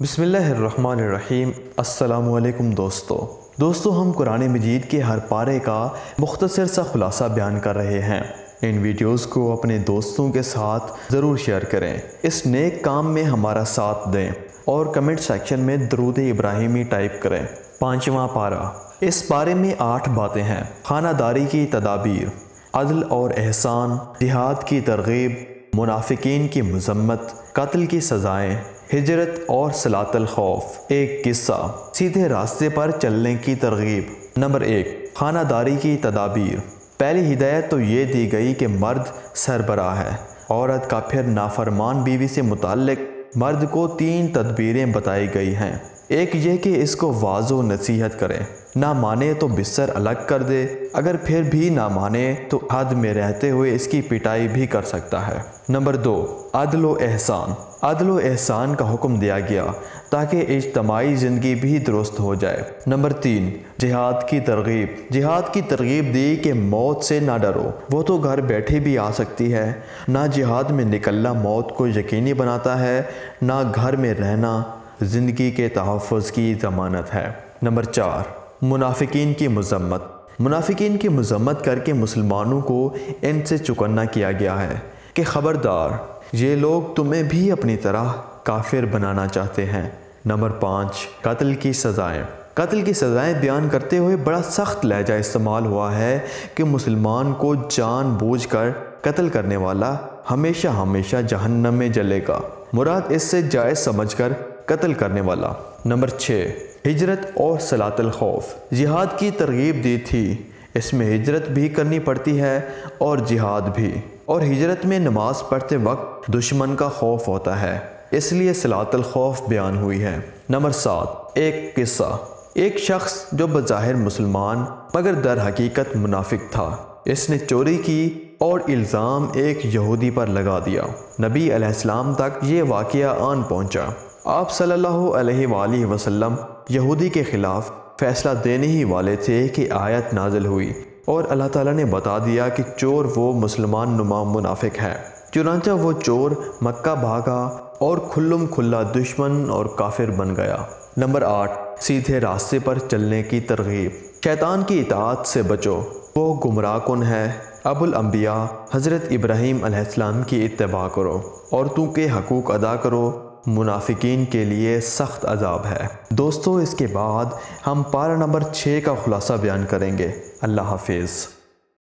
بسم اللہ الرحمن الرحیم۔ السلام علیکم دوستو ہم قرآن مجید کے ہر پارے کا مختصر سا خلاصہ بیان کر رہے ہیں۔ ان ویڈیوز کو اپنے دوستوں کے ساتھ ضرور شیئر کریں، اس نیک کام میں ہمارا ساتھ دیں اور کمنٹ سیکشن میں درود ابراہیمی ٹائپ کریں۔ 5واں پارہ، اس پارے میں 8 باتیں ہیں۔ خانہ داری کی تدابیر، عدل اور احسان، جہاد کی ترغیب، منافقین کی مذمت، قتل کی سزائیں، ہجرت اور صلاۃ الخوف۔ ایک قصہ، سیدھے راستے پر چلنے کی ترغیب۔ نمبر 1، خانہ داری کی تدابیر۔ پہلی ہدایت تو یہ دی گئی کہ مرد سربراہ ہے، عورت کا پھر نافرمان بیوی سے متعلق مرد کو 3 تدبیریں بتائی گئی ہیں۔ ایک یہ کہ اس کو واعظ و نصیحت کرے، نہ مانے تو بستر الگ کر دے، اگر پھر بھی نہ مانے تو حد میں رہتے ہوئے اس کی پٹائی بھی کر سکتا ہے۔ نمبر 2، عدل و احسان۔ عدل و احسان کا حکم دیا گیا تاکہ اجتماعی زندگی بھی درست ہو جائے۔ نمبر 3، جہاد کی ترغیب۔ جہاد کی ترغیب دی کہ موت سے نہ ڈرو، وہ تو گھر بیٹھے بھی آ سکتی ہے۔ نہ جہاد میں نکلنا موت کو یقینی بناتا ہے، نہ گھر میں رہنا زندگی کے تحفظ کی ضمانت ہے۔ نمبر 4، منافقین کی مذمت۔ منافقین کی مذمت کر کے مسلمانوں کو ان سے چکنا کیا گیا ہے کہ خبردار، یہ لوگ تمہیں بھی اپنی طرح کافر بنانا چاہتے ہیں۔ نمبر 5، قتل کی سزائیں۔ قتل کی سزائیں بیان کرتے ہوئے بڑا سخت لہجہ استعمال ہوا ہے کہ مسلمان کو جان بوجھ کر قتل کرنے والا ہمیشہ ہمیشہ جہنم میں جلے گا، مراد اس سے جائز سمجھ کر قتل کرنے والا۔ نمبر 6، ہجرت اور صلاۃ الخوف۔ جہاد کی ترغیب دی تھی، اس میں ہجرت بھی کرنی پڑتی ہے اور جہاد بھی، اور ہجرت میں نماز پڑھتے وقت دشمن کا خوف ہوتا ہے، اس لیے صلاۃ الخوف بیان ہوئی ہے۔ نمبر 7، ایک قصہ۔ ایک شخص جو بظاہر مسلمان مگر در حقیقت منافق تھا، اس نے چوری کی اور الزام ایک یہودی پر لگا دیا۔ نبی علیہ السلام تک یہ واقعہ آن پہنچا۔ آپ صلی اللہ علیہ وآلہ وسلم یہودی کے خلاف فیصلہ دینے ہی والے تھے کہ آیت نازل ہوئی اور اللہ تعالیٰ نے بتا دیا کہ چور وہ مسلمان نما منافق ہے۔ چنانچہ وہ چور مکہ بھاگا اور کھلم کھلا دشمن اور کافر بن گیا۔ نمبر 8، سیدھے راستے پر چلنے کی ترغیب۔ شیطان کی اطاعت سے بچو، وہ گمراہ کن ہے۔ ابو الانبیاء حضرت ابراہیم علیہ السلام کی اتباع کرو، عورتوں کے حقوق ادا کرو، منافقین کے لیے سخت عذاب ہے۔ دوستو اس کے بعد ہم پارہ نمبر 6 کا خلاصہ بیان کریں گے۔ اللہ حافظ۔